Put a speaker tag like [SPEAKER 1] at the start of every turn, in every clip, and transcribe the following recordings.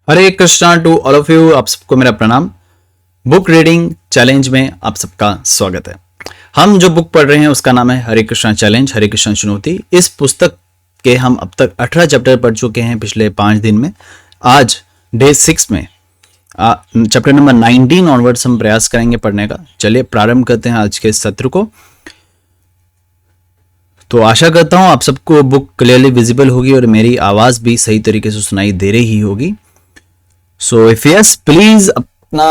[SPEAKER 1] Hare Krishna to all of you. आप सबको मेरा प्रणाम। बुक रीडिंग चैलेंज में आप सबका स्वागत है। हम जो बुक पढ़ रहे हैं उसका नाम है हरे कृष्णा चैलेंज, हरे कृष्णा चुनौती। इस पुस्तक के हम अब तक 18 चैप्टर पढ़ चुके हैं पिछले 5 दिन में। आज डे 6 में चैप्टर नंबर 19 ऑनवर्ड्स हम प्रयास करेंगे पढ़ने का। चलिए प्रारंभ करते हैं आज के सत्र को। तो आशा करता हूं आप सबको बुक क्लियरली विजिबल होगी और मेरी आवाज भी सही तरीके से सुनाई दे रही होगी। सो इफ यस प्लीज अपना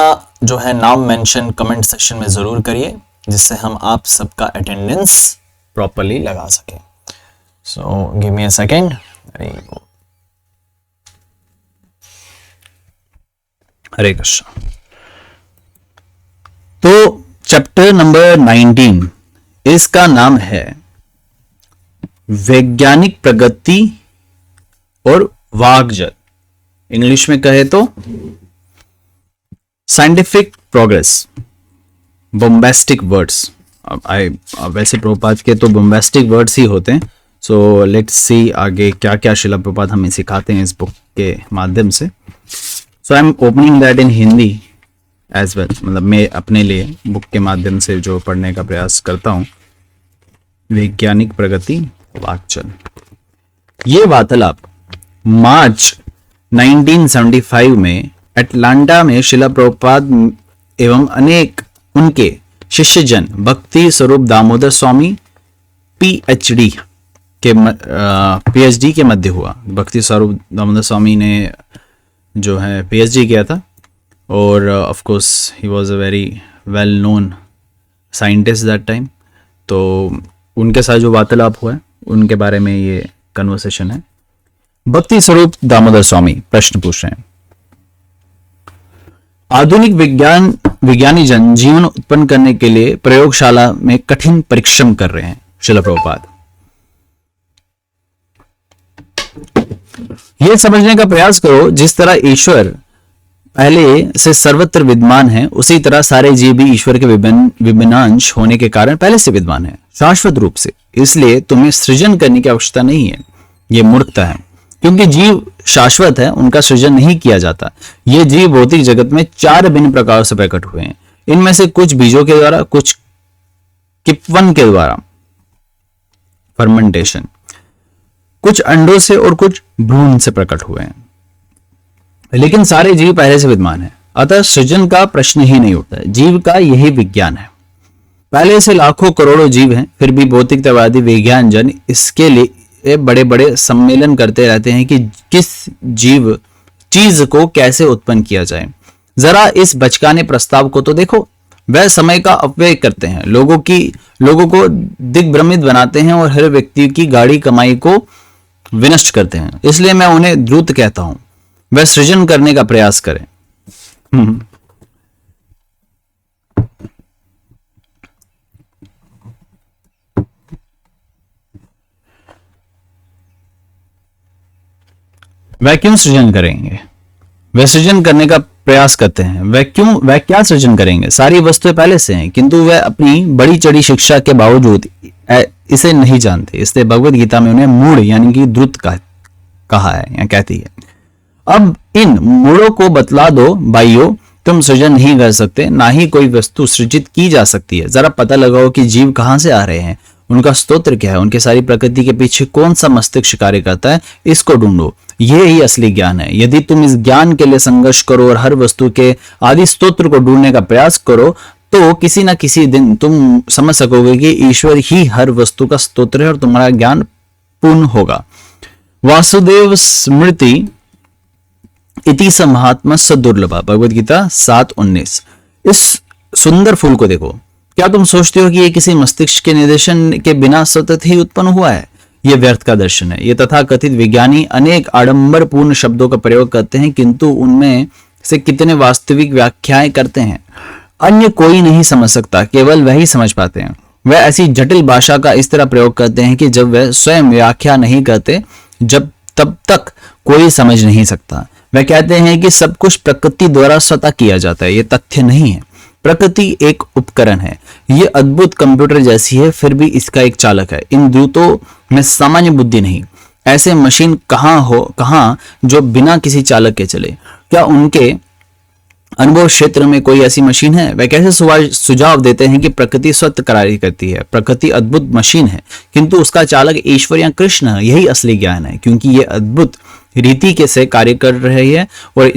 [SPEAKER 1] जो है नाम मेंशन कमेंट सेक्शन में जरूर करिए, जिससे हम आप सबका अटेंडेंस प्रॉपर्ली लगा सकें। So give me a second. Hare Krishna. तो चैप्टर नंबर 19 इसका नाम है वैज्ञानिक प्रगति और वाकजल। इंग्लिश में कहे तो साइंटिफिक प्रोग्रेस। Bombastic words. वैसे प्रभुपाद के तो बॉम्बास्टिक वर्ड्स ही होते हैं। सो लेट्स सी आगे क्या क्या शिला प्रभुपाद हमें सिखाते हैं इस बुक के माध्यम से। So I am opening that in Hindi as well. मतलब मैं अपने लिए बुक के माध्यम से जो पढ़ने का प्रयास करता हूं। वैज्ञानिक प्रगति वाकजल। ये वार्तालाप मार्च 1975 में अटलांटा में शिला प्रभुपाद एवं अनेक उनके शिष्यजन भक्ति स्वरूप दामोदर स्वामी पीएचडी के मध्य हुआ। भक्ति स्वरूप दामोदर स्वामी ने जो है पीएचडी किया था और of course he was a very well known scientist that time. तो उनके साथ जो वार्तालाप हुआ है उनके बारे में ये कन्वर्सेशन है। भक्ति स्वरूप दामोदर स्वामी प्रश्न पूछ रहे हैं। आधुनिक विज्ञानी जन जीवन उत्पन्न करने के लिए प्रयोगशाला में कठिन परिश्रम कर रहे हैं। शिला प्रभुपाद यह समझने का प्रयास करो जिस तरह ईश्वर पहले से सर्वत्र विद्यमान है, उसी तरह सारे जीव भी ईश्वर के विभिन्नांश होने के कारण पहले से विद्यमान है, शाश्वत रूप से। इसलिए तुम्हें सृजन करने की आवश्यकता नहीं है। यह मूर्खता है, क्योंकि जीव शाश्वत है, उनका सृजन नहीं किया जाता। ये जीव भौतिक जगत में 4 भिन्न प्रकार से प्रकट हुए हैं। इनमें से कुछ बीजों के द्वारा, कुछ किपवन के द्वारा फर्मेंटेशन, कुछ अंडों से और कुछ भ्रूण से प्रकट हुए हैं। लेकिन सारे जीव पहले से विद्यमान है, अतः सृजन का प्रश्न ही नहीं उठता है। जीव का यही विज्ञान है। पहले से लाखों करोड़ों जीव हैं, फिर भी भौतिकतावादी विज्ञान जन इसके लिए बड़े बड़े सम्मेलन करते रहते हैं कि किस जीव चीज को कैसे उत्पन्न किया जाए। जरा इस बचकाने प्रस्ताव को तो देखो। वह समय का अपव्यय करते हैं, लोगों को दिग्भ्रमित बनाते हैं और हर व्यक्ति की गाढ़ी कमाई को विनष्ट करते हैं। इसलिए मैं उन्हें द्रुत कहता हूं, वह सृजन करने का प्रयास करें। वह क्यों सृजन करेंगे? वह सृजन करने का प्रयास करते हैं। वह क्या सृजन करेंगे? सारी वस्तुएं पहले से हैं, किंतु वह अपनी बड़ी चढ़ी शिक्षा के बावजूद इसे नहीं जानते। इसलिए भगवत गीता में उन्हें मूढ़ यानी कि द्रुत कहा है या कहती है। अब इन मूढ़ों को बतला दो, भाइयों तुम सृजन नहीं कर सकते, ना ही कोई वस्तु सृजित की जा सकती है। जरा पता लगाओ कि जीव कहां से आ रहे हैं, उनका स्तोत्र क्या है, उनके सारी प्रकृति के पीछे कौन सा मस्तिष्क कार्य करता है, इसको ढूंढो। यह ही असली ज्ञान है। यदि तुम इस ज्ञान के लिए संघर्ष करो और हर वस्तु के आदि स्तोत्र को ढूंढने का प्रयास करो, तो किसी न किसी दिन तुम समझ सकोगे कि ईश्वर ही हर वस्तु का स्तोत्र है और तुम्हारा ज्ञान पूर्ण होगा। वासुदेव स्मृति इति स महात्मा स दुर्लभा, भगवद गीता 7:19। इस सुंदर फूल को देखो। क्या तुम सोचते हो कि यह किसी मस्तिष्क के निर्देशन के बिना सतत ही उत्पन्न हुआ है? यह व्यर्थ का दर्शन है। ये तथाकथित विज्ञानी अनेक आडंबरपूर्ण शब्दों का प्रयोग करते हैं, किंतु उनमें से कितने वास्तविक व्याख्याएं करते हैं अन्य कोई नहीं समझ सकता, केवल वही समझ पाते हैं। वह ऐसी जटिल भाषा का इस तरह प्रयोग करते हैं कि जब वह स्वयं व्याख्या नहीं करते तब तक कोई समझ नहीं सकता। वह कहते हैं कि सब कुछ प्रकृति द्वारा स्वतः किया जाता है। यह तथ्य नहीं है। प्रकृति एक उपकरण है। यह अद्भुत कंप्यूटर जैसी है, फिर भी इसका एक चालक है। इन दूतों में सामान्य बुद्धि नहीं। ऐसे मशीन कहां जो बिना किसी चालक के चले। क्या उनके अनुभव क्षेत्र में कोई ऐसी मशीन है? वह कैसे सुझाव देते हैं कि प्रकृति स्वतः कार्य करती है, प्रकृति अद्भुत मशीन है, किंतु उसका चालक ईश्वर या कृष्ण है। यही असली ज्ञान है, क्योंकि ये अद्भुत रीति के से कार्य कर रही है और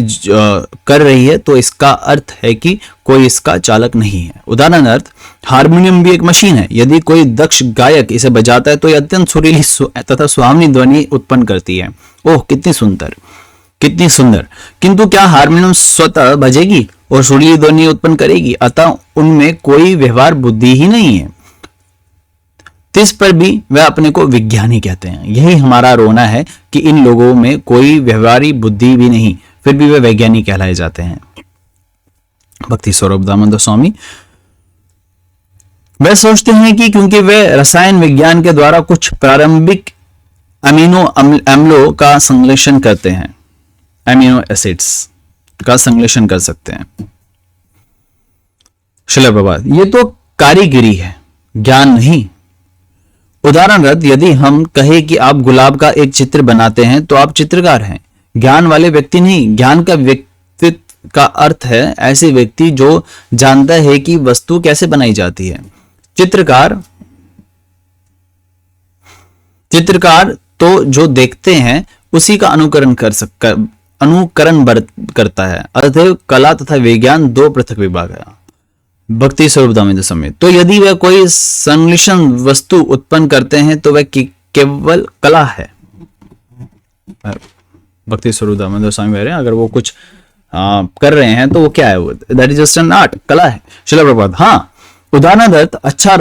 [SPEAKER 1] कर रही है, तो इसका अर्थ है कि कोई इसका चालक नहीं है। उदाहरणार्थ, हारमोनियम भी एक मशीन है। यदि कोई दक्ष गायक इसे बजाता है तो यह अत्यंत सुरीली तथा सुहावनी ध्वनि उत्पन्न करती है। ओह, कितनी सुंदर, कितनी सुंदर। किंतु क्या हारमोनियम स्वतः बजेगी और सुरीली ध्वनि उत्पन्न करेगी? अतः उनमें कोई व्यवहार बुद्धि ही नहीं है। इस पर भी वह अपने को विज्ञानी कहते हैं। यही हमारा रोना है कि इन लोगों में कोई व्यवहारिक बुद्धि भी नहीं, फिर भी वे वैज्ञानिक कहलाए जाते हैं। भक्ति स्वरूप दामोदर स्वामी वे सोचते हैं कि क्योंकि वे रसायन विज्ञान के द्वारा कुछ प्रारंभिक अमीनो अम्लों का संश्लेषण करते हैं, अमीनो एसिड्स का संश्लेषण कर सकते हैं। श्रील प्रभात, ये तो कारीगरी है, ज्ञान नहीं। उदाहरणार्थ, यदि हम कहें कि आप गुलाब का एक चित्र बनाते हैं तो आप चित्रकार हैं, ज्ञान वाले व्यक्ति नहीं। ज्ञान का व्यक्तित्व का अर्थ है ऐसे व्यक्ति जो जानता है कि वस्तु कैसे बनाई जाती है। चित्रकार तो जो देखते हैं उसी का अनुकरण करता है। अतः कला तथा विज्ञान दो पृथक विभाग है। भक्ति स्वरूप दामोदर स्वामी, तो यदि वह कोई संश्लेषण वस्तु उत्पन्न करते हैं तो वह केवल कला है। भक्ति स्वरूप दामोदर स्वामी कह रहे हैं, अगर वो कुछ कर रहे हैं तो वो क्या है? वो that is just an art, कला है। श्रील प्रभात, हाँ, उदाहरणार्थ, अच्छा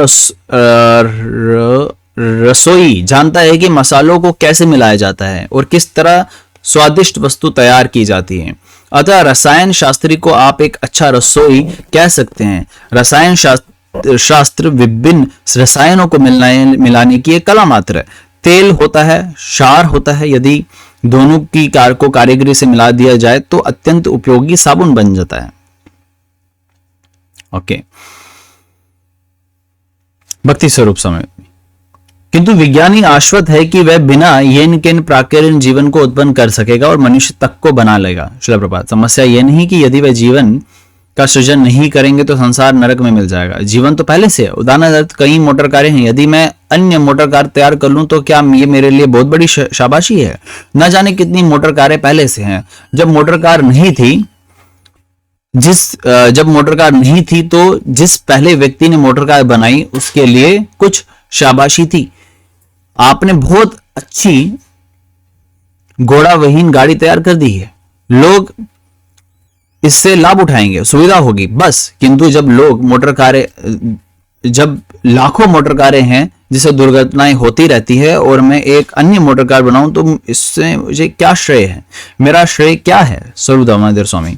[SPEAKER 1] रसोई जानता है कि मसालों को कैसे मिलाया जाता है और किस तरह स्वादिष्ट वस्तु तैयार की जाती है। अतः रसायन शास्त्री को आप एक अच्छा रसोई कह सकते हैं। रसायन शास्त्र विभिन्न रसायनों को मिलाने की एक कला मात्र है। तेल होता है, क्षार होता है, यदि दोनों की कार को कारीगरी से मिला दिया जाए तो अत्यंत उपयोगी साबुन बन जाता है। ओके, भक्ति स्वरूप समय, किंतु विज्ञानी आश्वस्त है कि वह बिना येन केन प्राकृतिक जीवन को उत्पन्न कर सकेगा और मनुष्य तक को बना लेगा। श्रील प्रभात, समस्या यह नहीं कि यदि वह जीवन का सृजन नहीं करेंगे तो संसार नरक में मिल जाएगा। जीवन तो पहले से है। उदाहरणार्थ, कई मोटर कारें हैं, यदि मैं अन्य मोटर कार तैयार कर लूं तो क्या ये मेरे लिए बहुत बड़ी शाबाशी है? न जाने कितनी मोटर कारें पहले से हैं। जब मोटर कार नहीं थी तो जिस पहले व्यक्ति ने मोटर कार बनाई उसके लिए कुछ शाबाशी थी। आपने बहुत अच्छी घोड़ाविहीन गाड़ी तैयार कर दी है, लोग इससे लाभ उठाएंगे, सुविधा होगी बस। किंतु जब लाखों मोटर कारें हैं जिससे दुर्घटनाएं होती रहती है और मैं एक अन्य मोटर कार बनाऊं तो इससे मुझे क्या श्रेय है? मेरा श्रेय क्या है? स्वरूप दामोदर स्वामी,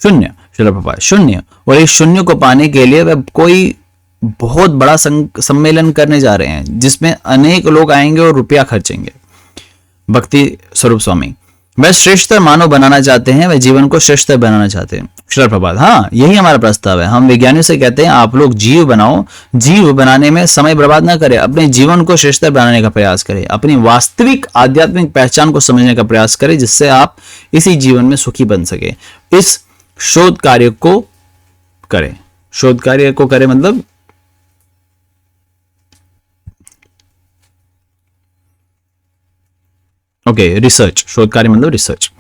[SPEAKER 1] शून्य। श्रील प्रभात, शून्य। और इस शून्य को पाने के लिए वह कोई बहुत बड़ा सम्मेलन करने जा रहे हैं जिसमें अनेक लोग आएंगे और रुपया खर्चेंगे। भक्ति स्वरूप स्वामी, वह श्रेष्ठ मानव बनाना चाहते हैं, वह जीवन को श्रेष्ठ बनाना चाहते हैं। श्रील प्रभात, हाँ, यही हमारा प्रस्ताव है। हम विज्ञानियों से कहते हैं आप लोग जीव बनाओ, जीव बनाने में समय बर्बाद ना करें, अपने जीवन को श्रेष्ठ बनाने का प्रयास करें, अपनी वास्तविक आध्यात्मिक पहचान को समझने का प्रयास करें, जिससे आप इसी जीवन में सुखी बन सके। इस शोध कार्य को करें। शोध कार्य को करें मतलब रिसर्च। शोध कार्य मतलब रिसर्च।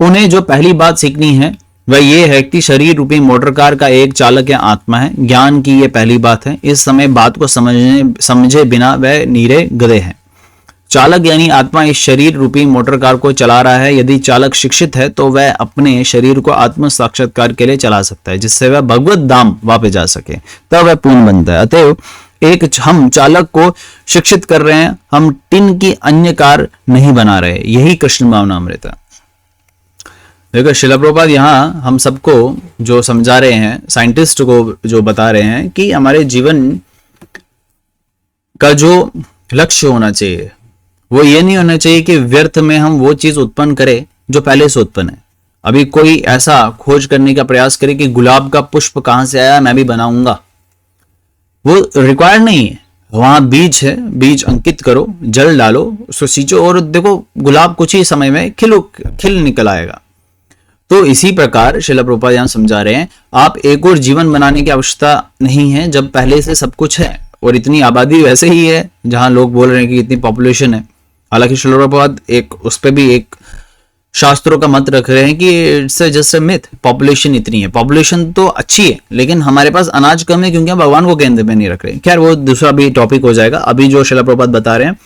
[SPEAKER 1] उन्हें जो पहली बात सीखनी है वह यह है कि शरीर रूपी मोटर कार का एक चालक या आत्मा है। ज्ञान की यह पहली बात है। इस समय बात को समझे बिना वह नीरे गधे हैं। चालक यानी आत्मा इस शरीर रूपी मोटर कार को चला रहा है। यदि चालक शिक्षित है तो वह अपने शरीर को आत्म साक्षात्कार के लिए चला सकता है, जिससे वह भगवत धाम वापस जा सके, तब वह पूर्ण बनता है। अतएव हम चालक को शिक्षित कर रहे हैं, हम टिन की अन्य कार नहीं बना रहे। यही कृष्ण भावना अमृत है। देखो श्रील प्रभुपाद यहाँ हम सबको जो समझा रहे हैं, साइंटिस्ट को जो बता रहे हैं कि हमारे जीवन का जो लक्ष्य होना चाहिए वो ये नहीं होना चाहिए कि व्यर्थ में हम वो चीज उत्पन्न करें जो पहले से उत्पन्न है। अभी कोई ऐसा खोज करने का प्रयास करे कि गुलाब का पुष्प कहां से आया, मैं भी बनाऊंगा, वो रिक्वायर्ड नहीं है। वहां बीज है, बीज अंकित करो, जल डालो, उसको सींचो और देखो गुलाब कुछ ही समय में खिल निकल आएगा। तो इसी प्रकार श्रील प्रभुपाद यहाँ समझा रहे हैं, आप एक और जीवन बनाने की आवश्यकता नहीं है जब पहले से सब कुछ है, और इतनी आबादी वैसे ही है जहां लोग बोल रहे हैं कि इतनी पॉपुलेशन है। हालांकि श्रील प्रभुपाद एक उस पर भी एक शास्त्रों का मत रख रहे हैं कि it's just a myth, population इतनी है, पॉपुलेशन तो अच्छी है लेकिन हमारे पास अनाज कम है क्योंकि हम भगवान को केंद्र में नहीं रख रहे। खैर वो दूसरा भी टॉपिक हो जाएगा। अभी जो श्रील प्रभुपाद बता रहे हैं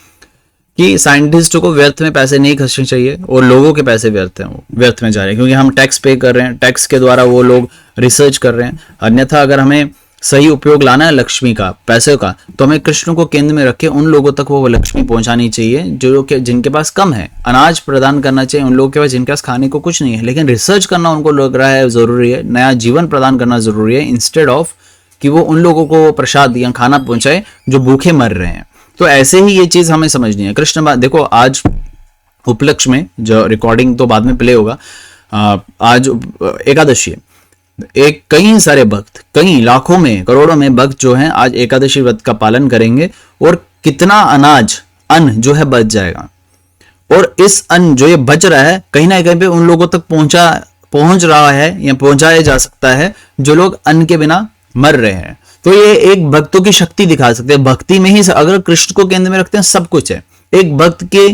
[SPEAKER 1] कि साइंटिस्टों को व्यर्थ में पैसे नहीं खर्चने चाहिए और लोगों के पैसे व्यर्थ हैं, वो व्यर्थ में जा रहे हैं क्योंकि हम टैक्स पे कर रहे हैं, टैक्स के द्वारा वो लोग रिसर्च कर रहे हैं। अन्यथा अगर हमें सही उपयोग लाना है लक्ष्मी का, पैसे का, तो हमें कृष्ण को केंद्र में रख के उन लोगों तक वो लक्ष्मी पहुंचानी चाहिए जो कि जिनके पास कम है। अनाज प्रदान करना चाहिए उन लोगों के पास जिनके पास खाने को कुछ नहीं है, लेकिन रिसर्च करना उनको लग रहा है जरूरी है, नया जीवन प्रदान करना जरूरी है, इंस्टेड ऑफ कि वो उन लोगों को प्रसाद या खाना पहुंचाए जो भूखे मर रहे हैं। तो ऐसे ही ये चीज हमें समझनी है। कृष्ण बात देखो, आज उपलक्ष्य में, जो रिकॉर्डिंग तो बाद में प्ले होगा, आज एकादशी है, एक कई सारे भक्त, कई लाखों में करोड़ों में भक्त जो हैं आज एकादशी व्रत का पालन करेंगे और कितना अनाज अन्न जो है बच जाएगा। और इस अन्न जो ये बच रहा है कहीं ना कहीं पे उन लोगों तक पहुंच रहा है या पहुंचाया जा सकता है जो लोग अन्न के बिना मर रहे हैं। तो ये एक भक्तों की शक्ति दिखा सकते हैं। भक्ति में ही अगर कृष्ण को केंद्र में रखते हैं सब कुछ है। एक भक्त के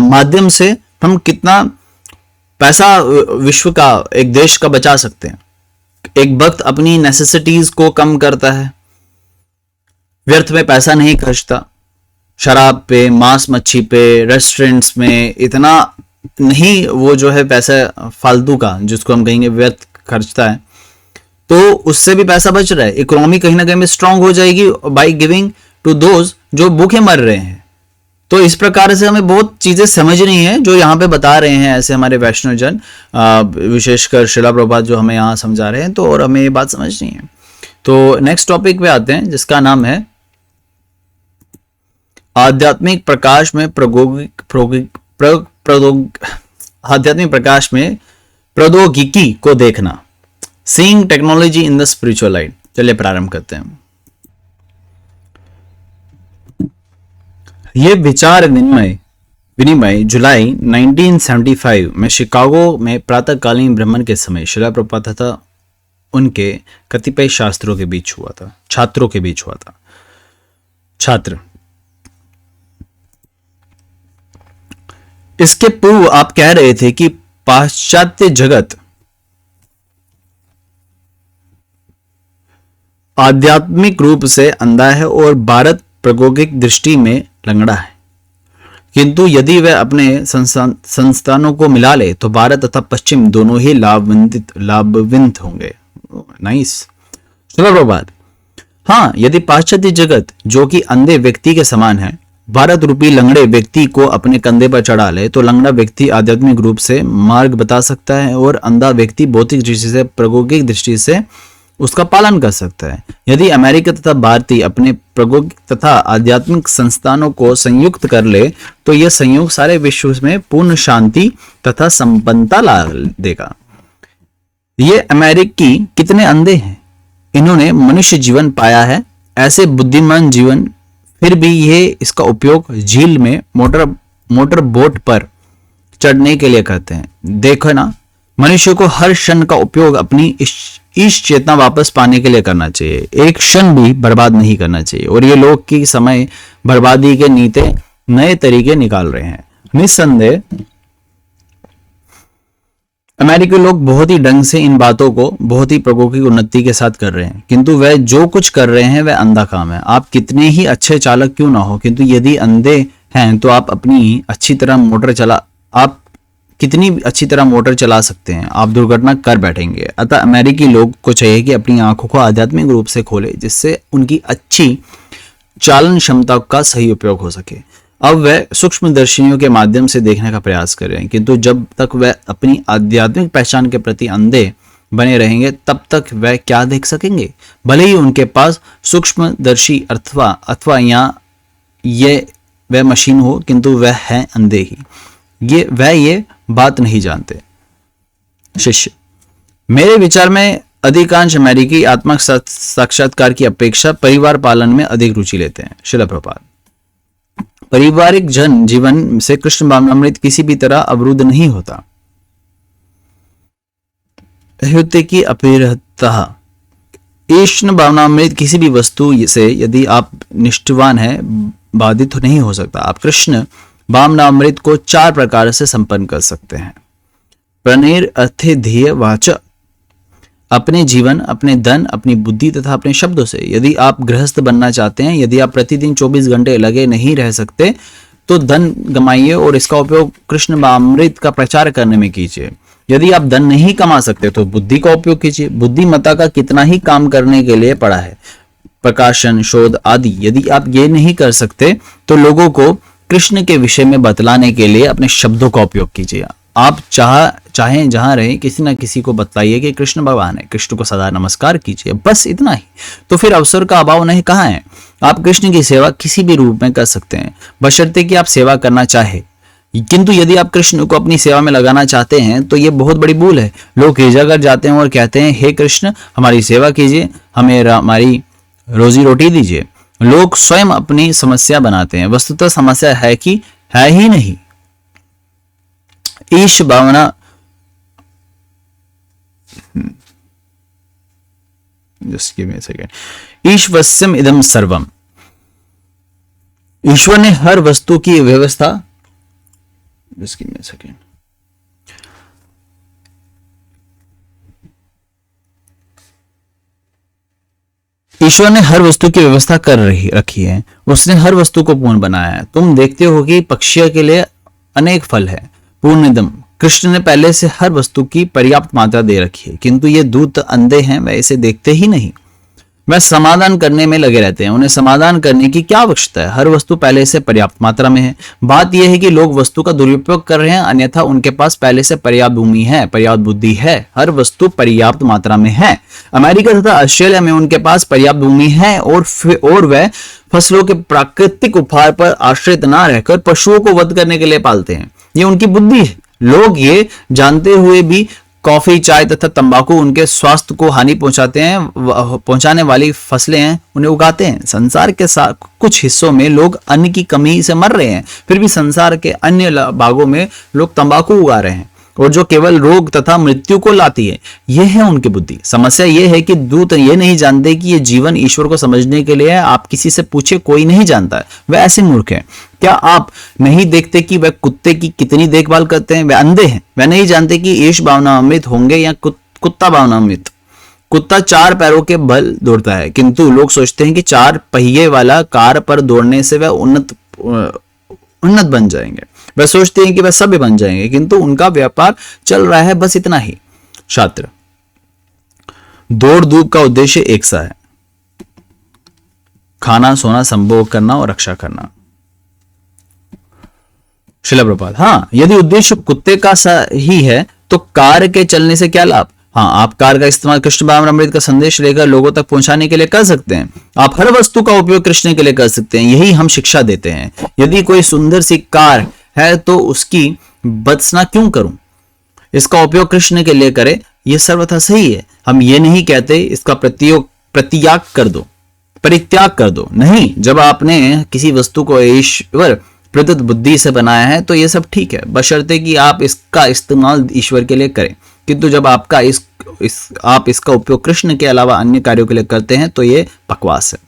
[SPEAKER 1] माध्यम से हम कितना पैसा विश्व का, एक देश का बचा सकते हैं। एक भक्त अपनी नेसेसिटीज को कम करता है, व्यर्थ में पैसा नहीं खर्चता, शराब पे, मांस मच्छी पे, रेस्टोरेंट्स में इतना नहीं वो जो है पैसा फालतू का जिसको हम कहेंगे व्यर्थ खर्चता है, तो उससे भी पैसा बच रहा है। इकोनॉमी कहीं ना कहीं में स्ट्रांग हो जाएगी बाय गिविंग टू दोज जो भूखे मर रहे हैं। तो इस प्रकार से हमें बहुत चीजें समझनी है जो यहाँ पे बता रहे हैं ऐसे हमारे वैष्णव जन, विशेषकर श्रील प्रभुपाद जो हमें यहाँ समझा रहे हैं। तो और हमें ये बात समझनी है। तो नेक्स्ट टॉपिक पे आते हैं जिसका नाम है आध्यात्मिक प्रकाश में आध्यात्मिक प्रकाश में प्रौद्योगिकी को देखना, seeing technology in the spiritual light. चलिए प्रारंभ करते हैं। ये विचार विनिमय जुलाई 1975 में शिकागो में प्रातःकालीन भ्रमण के समय श्रील प्रभुपाद तथा उनके कतिपय छात्रों के बीच हुआ था। छात्र, इसके पूर्व आप कह रहे थे कि पाश्चात्य जगत आध्यात्मिक रूप से अंधा है और भारत प्रायोगिक दृष्टि में लंगड़ा है, किंतु यदि वह अपने संस्थानों को मिला ले तो भारत तथा पश्चिम दोनों ही लाभान्वित होंगे। नाइस। प्रभुपाद, हाँ, यदि पाश्चात्य जगत जो कि अंधे व्यक्ति के समान है भारत रूपी लंगड़े व्यक्ति को अपने कंधे पर चढ़ा ले तो लंगड़ा व्यक्ति आध्यात्मिक रूप से मार्ग बता सकता है और अंधा व्यक्ति भौतिक दृष्टि से, प्रायोगिक दृष्टि से उसका पालन कर सकता है। यदि अमेरिका तथा भारतीय अपने प्रायोगिक तथा आध्यात्मिक संस्थानों को संयुक्त कर ले तो यह संयोग सारे विश्व में पूर्ण शांति तथा संपन्नता ला देगा। ये अमेरिकी कितने अंधे हैं, इन्होंने मनुष्य जीवन पाया है, ऐसे बुद्धिमान जीवन, फिर भी ये इसका उपयोग झील में मोटर बोट पर चढ़ने के लिए करते हैं। देखो ना, मनुष्य को हर क्षण का उपयोग अपनी इस चेतना वापस पाने के लिए करना चाहिए, एक क्षण भी बर्बाद नहीं करना चाहिए। और ये लोग की समय बर्बादी के नीते नए तरीके निकाल रहे हैं। निस्संदेह अमेरिकी लोग बहुत ही ढंग से इन बातों को बहुत ही प्रायोगिक उन्नति के साथ कर रहे हैं, किंतु वह जो कुछ कर रहे हैं वह अंधा काम है। आप कितने ही अच्छे चालक क्यों ना हो, किंतु यदि अंधे हैं तो आप कितनी अच्छी तरह मोटर चला सकते हैं, आप दुर्घटना कर बैठेंगे। अतः अमेरिकी लोग को चाहिए कि अपनी आंखों को आध्यात्मिक रूप से खोले जिससे उनकी अच्छी चालन क्षमता का सही उपयोग हो सके। अब वह सूक्ष्मदर्शियों के माध्यम से देखने का प्रयास कर रहे हैं, किंतु जब तक वह अपनी आध्यात्मिक पहचान के प्रति अंधे बने रहेंगे तब तक वह क्या देख सकेंगे, भले ही उनके पास सूक्ष्मदर्शी अथवा ये वह मशीन हो, किंतु वह है अंधे ही। ये बात नहीं जानते। शिष्य, मेरे विचार में अधिकांश अमेरिकी आत्मा साक्षात्कार की अपेक्षा परिवार पालन में अधिक रुचि लेते हैं। श्रील प्रभुपाद, पारिवारिक जन जीवन से कृष्ण भावनामृत किसी भी तरह अवरुद्ध नहीं होता। अह्युते की अपीरतः। कृष्ण भावनामृत किसी भी वस्तु से यदि आप निष्ठावान है बाधित नहीं हो सकता। आप कृष्ण भावनामृत को 4 प्रकार से संपन्न कर सकते हैं। प्रणेर अर्थे ध्येय वाच, अपने जीवन, अपने धन, अपनी बुद्धि तथा अपने शब्दों से। यदि आप गृहस्थ बनना चाहते हैं, यदि आप प्रतिदिन 24 घंटे लगे नहीं रह सकते तो धन गमाइए और इसका उपयोग कृष्ण भावनामृत का प्रचार करने में कीजिए। यदि आप धन नहीं कमा सकते तो बुद्धि का उपयोग कीजिए। बुद्धिमत्ता का कितना ही काम करने के लिए पड़ा है, प्रकाशन, शोध आदि। यदि आप ये नहीं कर सकते तो लोगों को कृष्ण के विषय में बतलाने के लिए अपने शब्दों का उपयोग कीजिए। आप चाहें जहां रहे किसी ना किसी को बतलाइए कि कृष्ण भगवान है, कृष्ण को सदा नमस्कार कीजिए, बस इतना ही। तो फिर अवसर का अभाव नहीं कहाँ है। आप कृष्ण की सेवा किसी भी रूप में कर सकते हैं, बशर्ते कि आप सेवा करना चाहे। किंतु यदि आप कृष्ण को अपनी सेवा में लगाना चाहते हैं तो ये बहुत बड़ी भूल है। लोग गिरजाघर जाते हैं और कहते हैं, हे कृष्ण हमारी सेवा कीजिए, हमें हमारी रोजी रोटी दीजिए। लोग स्वयं अपनी समस्या बनाते हैं, वस्तुतः समस्या है कि है ही नहीं। ईश भावना, just give me a second. ईश्वस्यम इदम सर्वम, ईश्वर ने हर वस्तु की व्यवस्था, just give me a second. ईश्वर ने हर वस्तु की व्यवस्था कर रखी है, उसने हर वस्तु को पूर्ण बनाया है। तुम देखते हो कि पक्षियों के लिए अनेक फल है, पूर्णिदम। कृष्ण ने पहले से हर वस्तु की पर्याप्त मात्रा दे रखी है, किंतु ये दूत अंधे हैं, वह इसे देखते ही नहीं। वह समाधान करने में लगे रहते हैं, उन्हें समाधान करने की क्या आवश्यकता है। हर वस्तु पहले से पर्याप्त मात्रा में है। बात यह है कि लोग वस्तु का दुरुपयोग कर रहे हैं, अन्यथा उनके पास पहले से पर्याप्त भूमि है, पर्याप्त बुद्धि है। हर वस्तु पर्याप्त मात्रा में है। अमेरिका तथा ऑस्ट्रेलिया में उनके पास पर्याप्त भूमि है और वह फसलों के प्राकृतिक उपहार पर आश्रित ना रहकर पशुओं को वध करने के लिए पालते हैं। ये उनकी बुद्धि है। लोग ये जानते हुए भी कॉफी, चाय तथा तंबाकू उनके स्वास्थ्य को हानि पहुंचाने वाली फसलें हैं, उन्हें उगाते हैं। संसार के कुछ हिस्सों में लोग अन्न की कमी से मर रहे हैं, फिर भी संसार के अन्य भागों में लोग तंबाकू उगा रहे हैं, और जो केवल रोग तथा मृत्यु को लाती है। यह है उनकी बुद्धि। समस्या यह है कि दूत ये नहीं जानते कि ये जीवन ईश्वर को समझने के लिए है। आप किसी से पूछे, कोई नहीं जानता है, वह ऐसे मूर्ख है। क्या आप नहीं देखते कि वह कुत्ते की कितनी देखभाल करते हैं? वह अंधे हैं, वह नहीं जानते कि ईश भावनामृत होंगे या कुत्ता भावनामृत। कुत्ता 4 पैरों के बल दौड़ता है, किंतु लोग सोचते हैं कि 4 पहिए वाला कार पर दौड़ने से वह उन्नत बन जाएंगे। वह सोचते हैं कि वह सभ्य बन जाएंगे, किंतु उनका व्यापार चल रहा है, बस इतना ही। छात्र, दौड़ धूप का उद्देश्य एक सा है, खाना, सोना, संभोग करना और रक्षा करना। शिला प्रभात, हाँ, यदि उद्देश्य कुत्ते का ही है तो कार के चलने से क्या लाभ? हाँ, आप कार का इस्तेमाल कृष्ण भावनामृत का संदेश लेकर लोगों तक पहुंचाने के लिए कर सकते हैं। आप हर वस्तु का उपयोग कृष्ण के लिए कर सकते हैं, यही हम शिक्षा देते हैं। यदि कोई सुंदर सी कार है तो उसकी भत्सना क्यों करूं? इसका उपयोग कृष्ण के लिए करें, यह सर्वथा सही है। हम ये नहीं कहते इसका परित्याग कर दो, नहीं। जब आपने किसी वस्तु को ईश्वर प्रदत्त बुद्धि से बनाया है तो यह सब ठीक है, बशर्ते कि आप इसका इस्तेमाल ईश्वर के लिए करें। किंतु जब आप इसका उपयोग कृष्ण के अलावा अन्य कार्यों के लिए करते हैं तो यह बकवास है।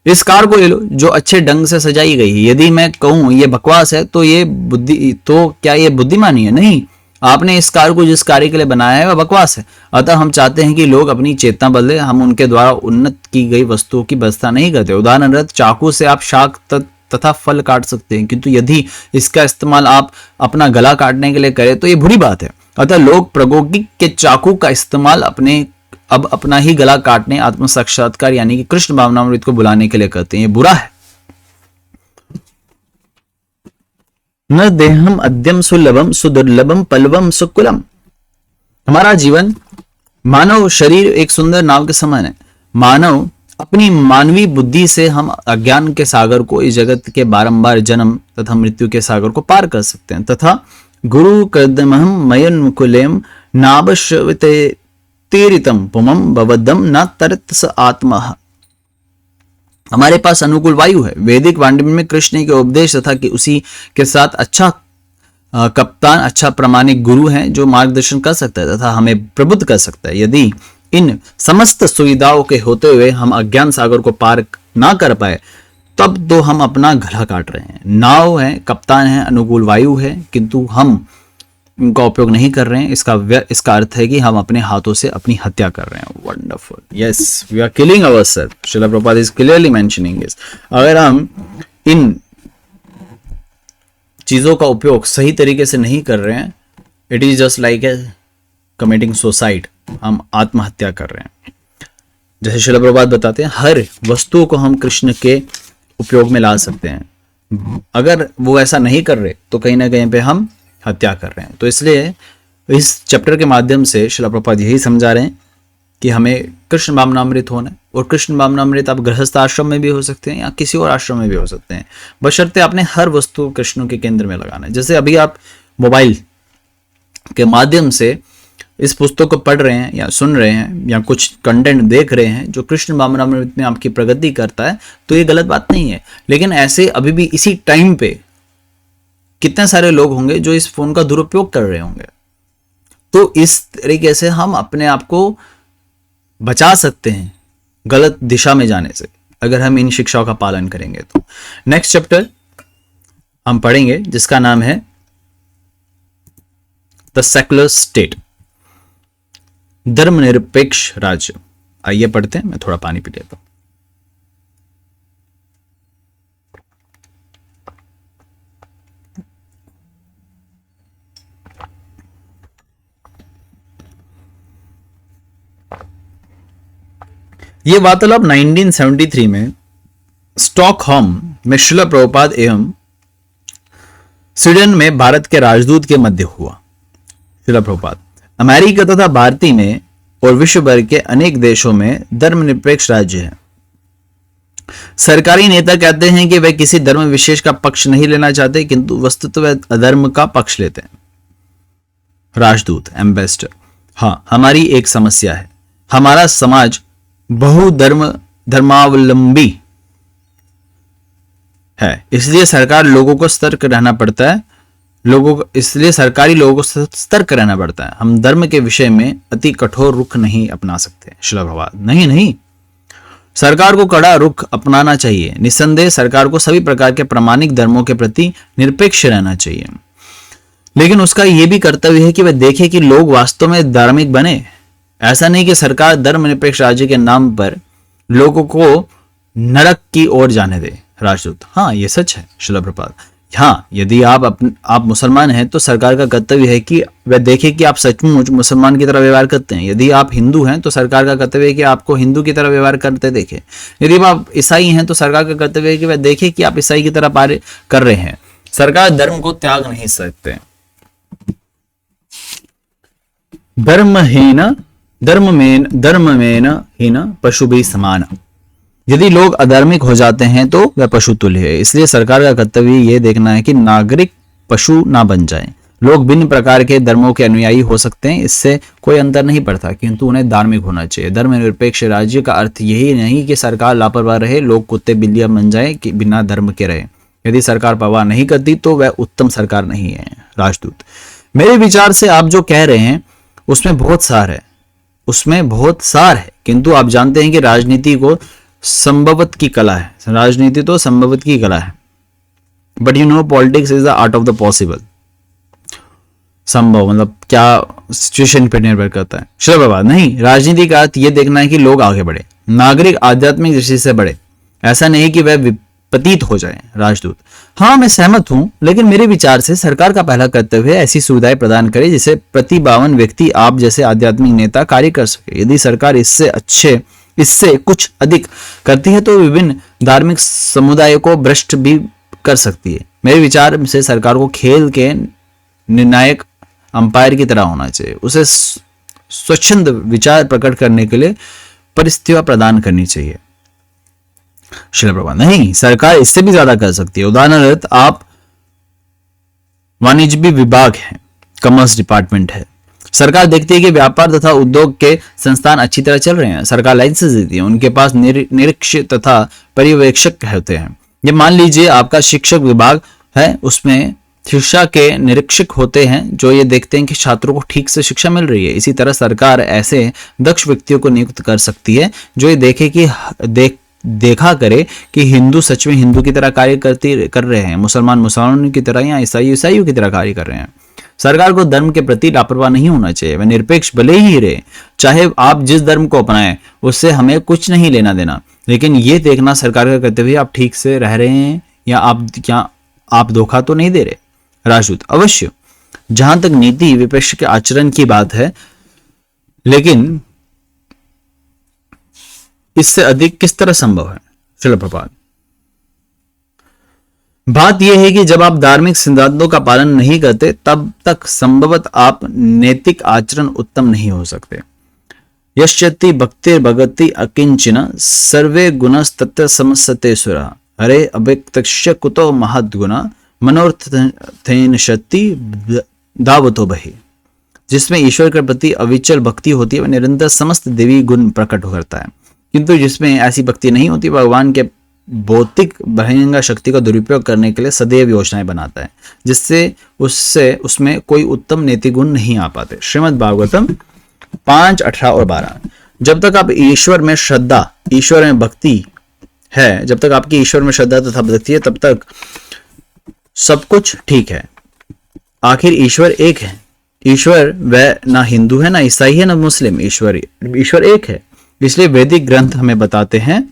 [SPEAKER 1] इस कार को ले लो जो अच्छे ढंग से सजाई गई है। यदि मैं कहूं ये बकवास है तो क्या ये बुद्धिमानी है? नहीं, आपने इस कार को जिस कार्य के लिए बनाया है वह बकवास है। अतः हम चाहते हैं कि लोग अपनी चेतना बदले। हम उनके द्वारा उन्नत की गई वस्तुओं की व्यवस्था नहीं करते। उदाहरण, चाकू से आप शाक तथा फल काट सकते हैं, किंतु यदि इसका इस्तेमाल आप अपना गला काटने के लिए करें तो ये बुरी बात है। अतः लोग प्रौद्योगिकी के चाकू का इस्तेमाल अब अपना ही गला काटने, आत्म साक्षात्कार यानी कि कृष्ण भावनामृत को बुलाने के लिए करते हैं। ये बुरा है। न देहम अद्यम सुलभम सुदुर्लभम पल्वम सुकुलम। हमारा जीवन, मानव शरीर एक सुंदर नाव के समान है। मानव अपनी मानवीय बुद्धि से हम अज्ञान के सागर को, इस जगत के बारंबार जन्म तथा मृत्यु के सागर को पार कर सकते हैं। तथा गुरु कदमहम मयन्मुकुलेम नाबश्वते तीरितम पुमम भवदम न तरत्स आत्मा। हमारे पास अनुकूल वायु है। वैदिक वाणिज्य में कृष्ण के उपदेश तथा कि उसी के साथ अच्छा कप्तान अच्छा प्रामाणिक गुरु है जो मार्गदर्शन कर सकता है तथा हमें प्रबुद्ध कर सकता है। यदि इन समस्त सुविधाओं के होते हुए हम अज्ञान सागर को पार ना कर पाए तब तो हम अपना गला काट रहे हैं। नाव है, कप्तान है, अनुकूल वायु है, किंतु हम उनका उपयोग नहीं कर रहे हैं। इसका अर्थ है कि हम अपने हाथों से अपनी हत्या कर रहे हैं। Wonderful, yes, we are killing ourselves. Srila Prabhupada is clearly mentioning this. अगर हम इन चीजों का उपयोग सही तरीके से नहीं कर रहे हैं, it is just like a committing suicide, हम आत्महत्या कर रहे हैं। जैसे श्रील प्रभुपाद बताते हैं, हर वस्तु को हम कृष्ण के उपयोग में ला सकते हैं। अगर वो ऐसा नहीं कर रहे तो कहीं ना कहीं पे हम हत्या कर रहे हैं। तो इसलिए इस चैप्टर के माध्यम से श्रील प्रभुपाद यही समझा रहे हैं कि हमें कृष्ण भावनामृत होना है। और कृष्ण भावनामृत आप गृहस्थ आश्रम में भी हो सकते हैं या किसी और आश्रम में भी हो सकते हैं, बशर्ते आपने हर वस्तु कृष्ण के केंद्र में लगाना है। जैसे अभी आप मोबाइल के माध्यम से इस पुस्तक को पढ़ रहे हैं या सुन रहे हैं या कुछ कंटेंट देख रहे हैं जो कृष्ण भावनामृत में आपकी प्रगति करता है, तो ये गलत बात नहीं है। लेकिन ऐसे अभी भी इसी टाइम पे कितने सारे लोग होंगे जो इस फोन का दुरुपयोग कर रहे होंगे। तो इस तरीके से हम अपने आप को बचा सकते हैं गलत दिशा में जाने से, अगर हम इन शिक्षाओं का पालन करेंगे तो। नेक्स्ट चैप्टर हम पढ़ेंगे जिसका नाम है द सेक्युलर स्टेट, धर्मनिरपेक्ष राज्य। आइए पढ़ते हैं, मैं थोड़ा पानी पी लेता हूं। ये वार्तालाप 1973 में स्टॉकहोम में श्रील प्रभुपाद एवं स्वीडन में भारत के राजदूत के मध्य हुआ। श्रील प्रभुपाद अमेरिका तथा भारतीय में और विश्व भर के अनेक देशों में धर्मनिरपेक्ष राज्य है। सरकारी नेता कहते हैं कि वे किसी धर्म विशेष का पक्ष नहीं लेना चाहते, किंतु वस्तुतः वे अधर्म का पक्ष लेते हैं। राजदूत एम्बेसडर, हाँ, हमारी एक समस्या है, हमारा समाज धर्मावलंबी है, इसलिए सरकार लोगों को सतर्क रहना पड़ता है। इसलिए सरकारी लोगों को सतर्क रहना पड़ता है। हम धर्म के विषय में अति कठोर रुख नहीं अपना सकते। श्रील प्रभुपाद, नहीं, सरकार को कड़ा रुख अपनाना चाहिए। निस्संदेह सरकार को सभी प्रकार के प्रामाणिक धर्मों के प्रति निरपेक्ष रहना चाहिए, लेकिन उसका यह भी कर्तव्य है कि वह देखे कि लोग वास्तव में धार्मिक बने। ऐसा नहीं कि सरकार धर्मनिरपेक्ष राज्य के नाम पर लोगों को नरक की ओर जाने दे। राजदूत, हाँ, ये सच है श्रील प्रभुपाद। हाँ, यदि आप मुसलमान हैं तो सरकार का कर्तव्य है कि वह देखे कि आप सचमुच मुसलमान की तरह व्यवहार करते हैं। यदि आप हिंदू हैं तो सरकार का कर्तव्य है कि आपको हिंदू की तरह व्यवहार करते देखे। यदि आप ईसाई हैं तो सरकार का कर्तव्य है कि वह देखे कि आप ईसाई की तरह कार्य कर रहे हैं। सरकार धर्म को त्याग नहीं सकते। धर्ममेन हीन पशु भी समान। यदि लोग अधार्मिक हो जाते हैं तो वह पशु तुल्य है। इसलिए सरकार का कर्तव्य यह देखना है कि नागरिक पशु ना बन जाएं। लोग भिन्न प्रकार के धर्मों के अनुयायी हो सकते हैं, इससे कोई अंतर नहीं पड़ता, किंतु उन्हें धार्मिक होना चाहिए। धर्मनिरपेक्ष राज्य का अर्थ यही नहीं कि सरकार लापरवाह रहे, लोग कुत्ते बिल्लियां बन जाए कि बिना धर्म के रहे। यदि सरकार परवाह नहीं करती तो वह उत्तम सरकार नहीं है। राजदूत, मेरे विचार से आप जो कह रहे हैं उसमें बहुत सार है, किंतु आप जानते हैं कि राजनीति तो संभवत की कला है। But you know politics is the art of the possible. संभव मतलब क्या सिचुएशन पर निर्भर करता है। श्रील प्रभुपाद, नहीं, राजनीति का अर्थ यह देखना है कि लोग आगे बढ़े, नागरिक आध्यात्मिक दृष्टि से बढ़े, ऐसा नहीं कि वह विपरीत हो जाए। राजदूत, हाँ, मैं सहमत हूं, लेकिन मेरे विचार से सरकार का पहला कर्तव्य है ऐसी सुविधाएं प्रदान करे जिससे प्रतिभावान व्यक्ति आप जैसे आध्यात्मिक नेता कार्य कर सके। यदि सरकार इससे कुछ अधिक करती है तो विभिन्न धार्मिक समुदायों को भ्रष्ट भी कर सकती है। मेरे विचार से सरकार को खेल के निर्णायक अंपायर की तरह होना चाहिए। उसे स्वच्छंद विचार प्रकट करने के लिए परिस्थितियां प्रदान करनी चाहिए। श्रील प्रभुपाद, नहीं, सरकार इससे भी ज्यादा कर सकती है। उदाहरणार्थ आप वाणिज्य विभाग है, कॉमर्स डिपार्टमेंट है। सरकार देखती है कि व्यापार तथा उद्योग के संस्थान अच्छी तरह चल रहे हैं, सरकार लाइसेंस देती है, उनके पास निरीक्षक तथा पर्यवेक्षक होते हैं। ये मान लीजिए आपका शिक्षक विभाग है, उसमें शिक्षा के निरीक्षक होते हैं जो ये देखते हैं कि छात्रों को ठीक से शिक्षा मिल रही है। इसी तरह सरकार ऐसे दक्ष व्यक्तियों को नियुक्त कर सकती है जो ये देखे कि देखा करे कि हिंदू सच में हिंदू की तरह कार्य कर रहे हैं, मुसलमान मुसलमानों की तरह या ईसाई ईसाइयों की तरह कार्य कर रहे हैं। सरकार को धर्म के प्रति लापरवाह नहीं होना चाहिए, वह निरपेक्ष भले ही रहे, चाहे आप जिस धर्म को अपनाएं उससे हमें कुछ नहीं लेना देना, लेकिन ये देखना सरकार का कर्तव्य आप ठीक से रह रहे हैं या आप धोखा तो नहीं दे रहे। राजदूत अवश्य, जहां तक नीति विपक्ष के आचरण की बात है, लेकिन इससे अधिक किस तरह संभव है। श्रील प्रभुपाद, बात यह है कि जब आप धार्मिक सिद्धांतों का पालन नहीं करते तब तक संभवत आप नैतिक आचरण उत्तम नहीं हो सकते। यश्यति भक्ति भगति अकिंचन सर्वे गुणस्तत्र समसते सुरा हरे अव्यक्तस्य कुतो महद्गुणा मनोर्थेन शक्ति दावतो बहि। जिसमें ईश्वर के प्रति अविचल भक्ति होती है वह निरंतर समस्त देवी गुण प्रकट करता है, किंतु जिसमें ऐसी भक्ति नहीं होती भगवान के भौतिक बहिरंग शक्ति का दुरुपयोग करने के लिए सदैव योजनाएं बनाता है, जिससे उसमें कोई उत्तम नैतिक गुण नहीं आ पाते। श्रीमद् भागवतम 5:18 और 12। जब तक आप ईश्वर में श्रद्धा, ईश्वर में भक्ति है, जब तक आपकी ईश्वर में श्रद्धा तथा भक्ति है तब तक सब कुछ ठीक है। आखिर ईश्वर एक है। ईश्वर वह ना हिंदू है, ना ईसाई है, ना मुस्लिम। ईश्वर एक है। इसलिए वैदिक ग्रंथ हमें बताते हैं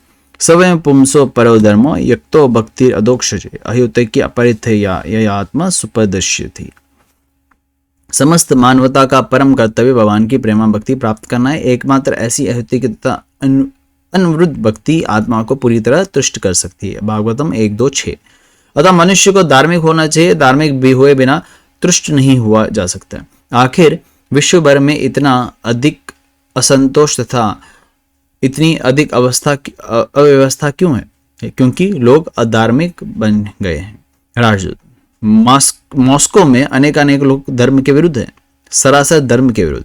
[SPEAKER 1] सवयं पुंसो परो धर्मो यक्तो भक्ति अदोक्षजे अह्युतैक्य अपरिथया यह आत्मा सुपदश्य थी। समस्त मानवता का परम कर्तव्य भगवान की प्रेमा भक्ति प्राप्त करना है। एकमात्र ऐसी अह्युति तथा अनवरुद्ध भक्ति आत्मा को पूरी तरह तुष्ट कर सकती है। भागवतम 1:2-6। अतः मनुष्य को धार्मिक होना चाहिए, धार्मिक भी हुए बिना तुष्ट नहीं हुआ जा सकता। आखिर विश्व भर में इतना अधिक असंतोष तथा इतनी अधिक अव्यवस्था क्यों है? क्योंकि लोग अधार्मिक बन गए हैं। राजदूत, मॉस्को में अनेक लोग धर्म के विरुद्ध हैं, सरासर धर्म के विरुद्ध।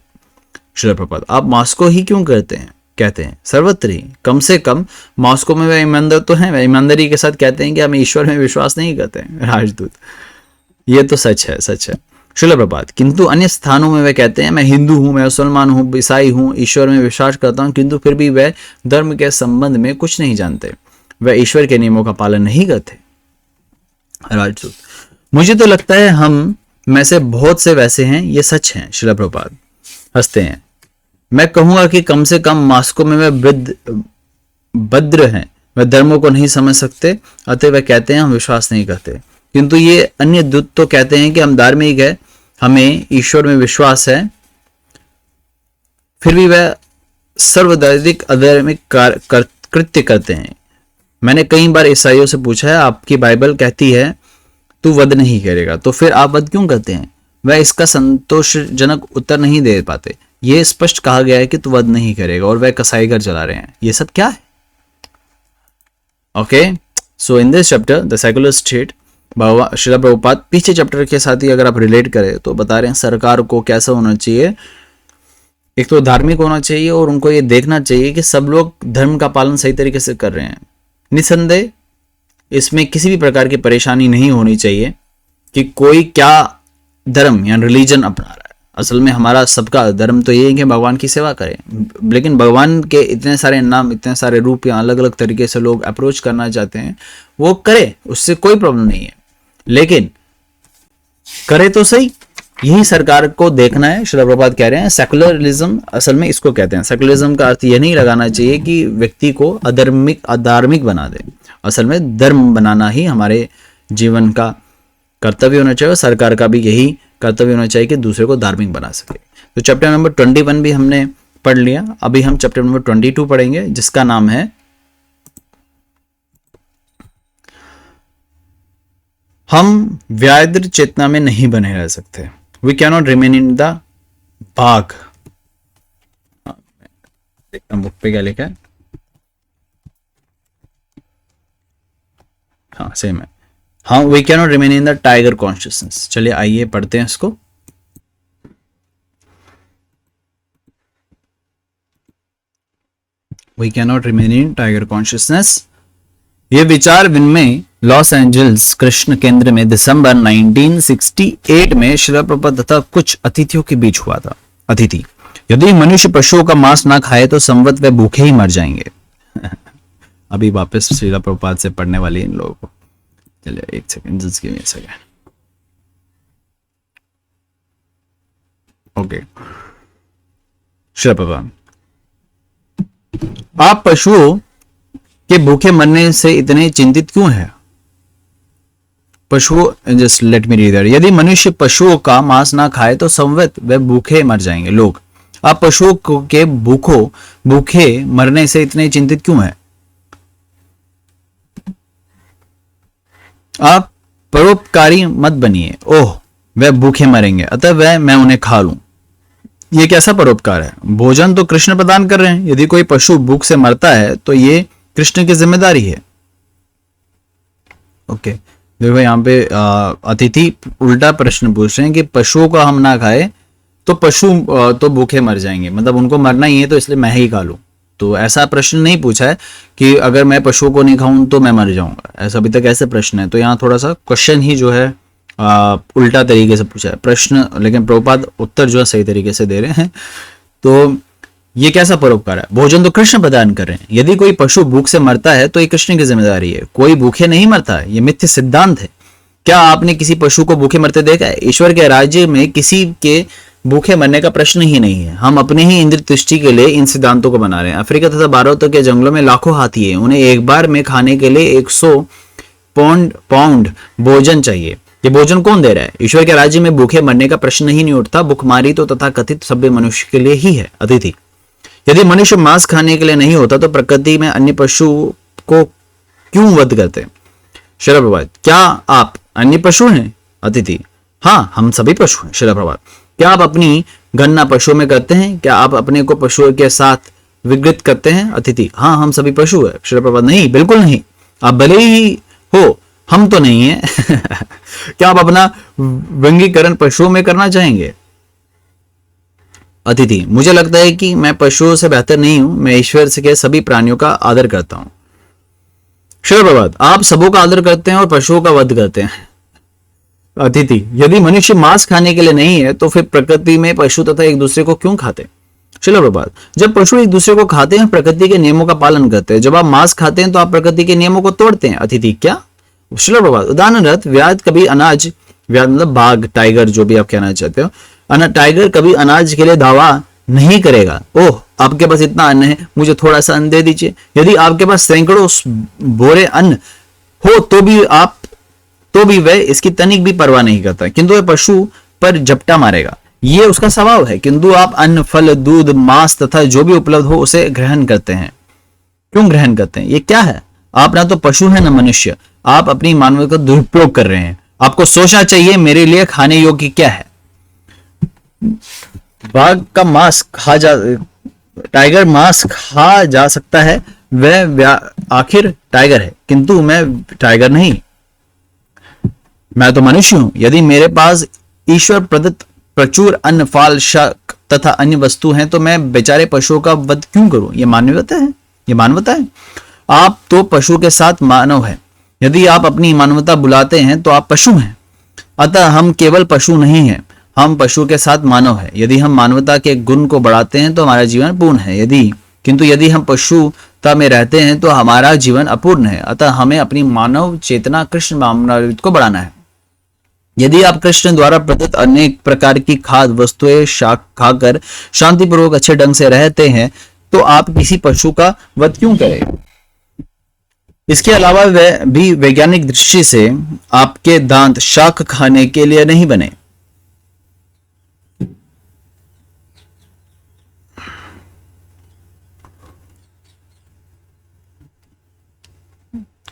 [SPEAKER 1] श्रील प्रभुपाद, आप मॉस्को ही क्यों कहते हैं? सर्वत्र ही। कम से कम मॉस्को में वह ईमानदार तो हैं, वह ईमानदारी के साथ कहते हैं कि हम ईश्वर में विश्वास नहीं करते हैं। राजदूत, ये तो सच है। श्रील प्रभुपाद, किंतु अन्य स्थानों में वे कहते हैं मैं हिंदू हूं, मैं मुसलमान हूं, ईसाई हूं, ईश्वर में विश्वास करता हूं, किंतु फिर भी वे धर्म के संबंध में कुछ नहीं जानते, वे ईश्वर के नियमों का पालन नहीं करते। राजदूत, मुझे तो लगता है हम में से बहुत से वैसे हैं, ये सच है। श्रील प्रभुपाद हंसते हैं, मैं कहूंगा कि कम से कम मॉस्को में वे भद्र हैं, वे धर्मों को नहीं समझ सकते, अतः वे कहते हैं हम विश्वास नहीं करते। किंतु ये अन्य दूत तो कहते हैं कि हम धार्मिक है, हमें ईश्वर में विश्वास है, फिर भी वह सर्वदैविक अधार्मिक कृत्य करते हैं। मैंने कई बार ईसाइयों से पूछा है, आपकी बाइबल कहती है तू वध नहीं करेगा, तो फिर आप वध क्यों करते हैं? वह इसका संतोषजनक उत्तर नहीं दे पाते। यह स्पष्ट कहा गया है कि तू वध नहीं करेगा और वह कसाई घर चला रहे हैं। ये सब क्या है? Okay, so in this chapter the secular state, Srila Prabhupada पीछे चैप्टर के साथ ही अगर आप रिलेट करें तो बता रहे हैं सरकार को कैसा होना चाहिए। एक तो धार्मिक होना चाहिए और उनको ये देखना चाहिए कि सब लोग धर्म का पालन सही तरीके से कर रहे हैं। निसंदेह इसमें किसी भी प्रकार की परेशानी नहीं होनी चाहिए कि कोई क्या धर्म या रिलीजन अपना रहा है। असल में हमारा सबका धर्म तो ये है कि भगवान की सेवा करें, लेकिन भगवान के इतने सारे नाम, इतने सारे रूप या अलग अलग तरीके से लोग अप्रोच करना चाहते हैं, वो करे, उससे कोई प्रॉब्लम नहीं है, लेकिन करे तो सही। यही सरकार को देखना है। श्रील प्रभुपाद कह रहे हैं सेकुलरिज्म असल में इसको कहते हैं। सेकुलरिज्म का अर्थ यह नहीं लगाना चाहिए कि व्यक्ति को अधार्मिक बना दे। असल में धर्म बनाना ही हमारे जीवन का कर्तव्य होना चाहिए। सरकार का भी यही कर्तव्य होना चाहिए कि दूसरे को धार्मिक बना सके। तो चैप्टर नंबर 21 भी हमने पढ़ लिया। अभी हम चैप्टर नंबर 22 पढ़ेंगे, जिसका नाम है हम व्याद्र चेतना में नहीं बने रह सकते। We cannot remain in the bagh. देखता हूं बुक पे क्या लिखा है। हाँ सेम है। हाँ, we cannot remain in the tiger consciousness. चलिए आइए पढ़ते हैं इसको। We cannot remain in tiger consciousness. ये विचार विनिमय लॉस एंजल्स कृष्ण केंद्र में दिसंबर 1968 में श्रील प्रभुपाद तथा कुछ अतिथियों के बीच हुआ था। अतिथि: यदि मनुष्य पशुओं का मांस ना खाए तो संवत वे भूखे ही मर जाएंगे। अभी वापस श्रील प्रभुपाद से पढ़ने वाले इन लोगों को। चलिए एक second, just give me a second. Okay, Srila Prabhupada: आप पशुओं के भूखे मरने से इतने चिंतित क्यों हैं? पशुओं, just let me read that. यदि मनुष्य पशुओं का मांस ना खाए तो संवत वे भूखे मर जाएंगे। लोग: आप पशुओं के भूखे मरने से इतने चिंतित क्यों हैं? आप परोपकारी मत बनिए। ओह, वे भूखे मरेंगे अतः मैं उन्हें खा लूं। ये कैसा परोपकार है? भोजन तो कृष्ण प्रदान कर रहे हैं। यदि कोई पशु भूख से मरता है तो ये कृष्ण की जिम्मेदारी है। ओके, देखो यहाँ पे अतिथि उल्टा प्रश्न पूछ रहे हैं कि पशुओं को हम ना खाए तो पशु तो भूखे मर जाएंगे, मतलब उनको मरना ही है तो इसलिए मैं ही खा लूं। तो ऐसा प्रश्न नहीं पूछा है कि अगर मैं पशुओं को नहीं खाऊं तो मैं मर जाऊंगा, ऐसा अभी तक ऐसे प्रश्न है। तो यहाँ थोड़ा सा क्वेश्चन ही जो है उल्टा तरीके से पूछा है प्रश्न, लेकिन प्रभुपाद उत्तर जो है सही तरीके से दे रहे हैं। तो ये कैसा परोपकार है? भोजन तो कृष्ण प्रदान कर रहे हैं। यदि कोई पशु भूख से मरता है तो ये कृष्ण की जिम्मेदारी है। कोई भूखे नहीं मरता है, ये मिथ्य सिद्धांत है। क्या आपने किसी पशु को भूखे मरते देखा है? ईश्वर के राज्य में किसी के भूखे मरने का प्रश्न ही नहीं है। हम अपने ही इंद्र तुष्टि के लिए इन सिद्धांतों को बना रहे हैं। अफ्रीका तथा भारत के जंगलों में लाखों हाथी है, उन्हें एक बार में खाने के लिए 100 पाउंड भोजन चाहिए। ये भोजन कौन दे रहा है? ईश्वर के राज्य में भूखे मरने का प्रश्न ही नहीं उठता। भुखमारी तो तथा कथित सभ्य मनुष्य के लिए ही है। अतिथि: यदि मनुष्य मांस खाने के लिए नहीं होता तो प्रकृति में अन्य पशु को क्यों वध करते? श्रील प्रभुपाद: क्या आप अन्य पशु हैं? अतिथि: हाँ, हम सभी पशु हैं। श्रील प्रभुपाद: क्या आप अपनी गणना पशुओं में करते हैं? क्या आप अपने को पशुओं के साथ विकृत करते हैं? अतिथि: हाँ, हम सभी पशु हैं। श्रील प्रभुपाद: नहीं, बिल्कुल नहीं, आप भले ही हो, हम तो नहीं है। क्या आप अपना वर्गीकरण पशुओं में करना चाहेंगे? अतिथि: मुझे लगता है कि मैं पशुओं से बेहतर नहीं हूं, मैं ईश्वर से के सभी प्राणियों का आदर करता हूं। श्रील प्रभुपाद: आप सबों का आदर करते हैं और पशुओं का वध करते हैं। अतिथि: यदि मनुष्य मांस खाने के लिए नहीं है तो फिर प्रकृति में पशु तथा एक दूसरे को क्यों खाते? श्रील प्रभुपाद: जब पशु एक दूसरे को खाते हैं प्रकृति के नियमों का पालन करते हैं। जब आप मांस खाते हैं तो आप प्रकृति के नियमों को तोड़ते हैं। अतिथि: क्या? श्रील प्रभुपाद: उदाहरणतः व्याध कभी अनाज, व्याध मतलब बाघ, टाइगर, जो भी आप कहना चाहते हो, टाइगर कभी अनाज के लिए दावा नहीं करेगा। ओह, आपके पास इतना अन्न है, मुझे थोड़ा सा अन्न दे दीजिए। यदि आपके पास सैकड़ों बोरे अन्न हो तो भी वह इसकी तनिक भी परवाह नहीं करता, किंतु वह पशु पर झपटा मारेगा। ये उसका स्वभाव है। किंतु आप अन्न, फल, दूध, मांस तथा जो भी उपलब्ध हो उसे ग्रहण करते हैं। क्यों ग्रहण करते हैं? ये क्या है? आप ना तो पशु है ना मनुष्य। आप अपनी मानवता का दुरुपयोग कर रहे हैं। आपको सोचना चाहिए मेरे लिए खाने योग्य क्या है। बाघ का मांस टाइगर मांस खा जा सकता है, वह आखिर टाइगर है, किंतु मैं टाइगर नहीं, मैं तो मनुष्य हूं। यदि मेरे पास ईश्वर प्रदत्त प्रचुर अन्न, फल, शाक तथा अन्य वस्तु हैं तो मैं बेचारे पशुओं का वध क्यों करूं? ये मानवता है, ये मानवता है। आप तो पशु के साथ मानव है। यदि आप अपनी मानवता बुलाते हैं तो आप पशु हैं। अतः हम केवल पशु नहीं हैं, हम पशु के साथ मानव है। यदि हम मानवता के गुण को बढ़ाते हैं तो हमारा जीवन पूर्ण है, किंतु यदि हम पशुता में रहते हैं तो हमारा जीवन अपूर्ण है। अतः हमें अपनी मानव चेतना कृष्ण भावनामृत को बढ़ाना है। यदि आप कृष्ण द्वारा प्रदत्त अनेक प्रकार की खाद्य वस्तुएं खाकर शांतिपूर्वक अच्छे ढंग से रहते हैं तो आप किसी पशु का वध क्यों करें? इसके अलावा वह भी वैज्ञानिक दृष्टि से आपके दांत शाक खाने के लिए नहीं बने।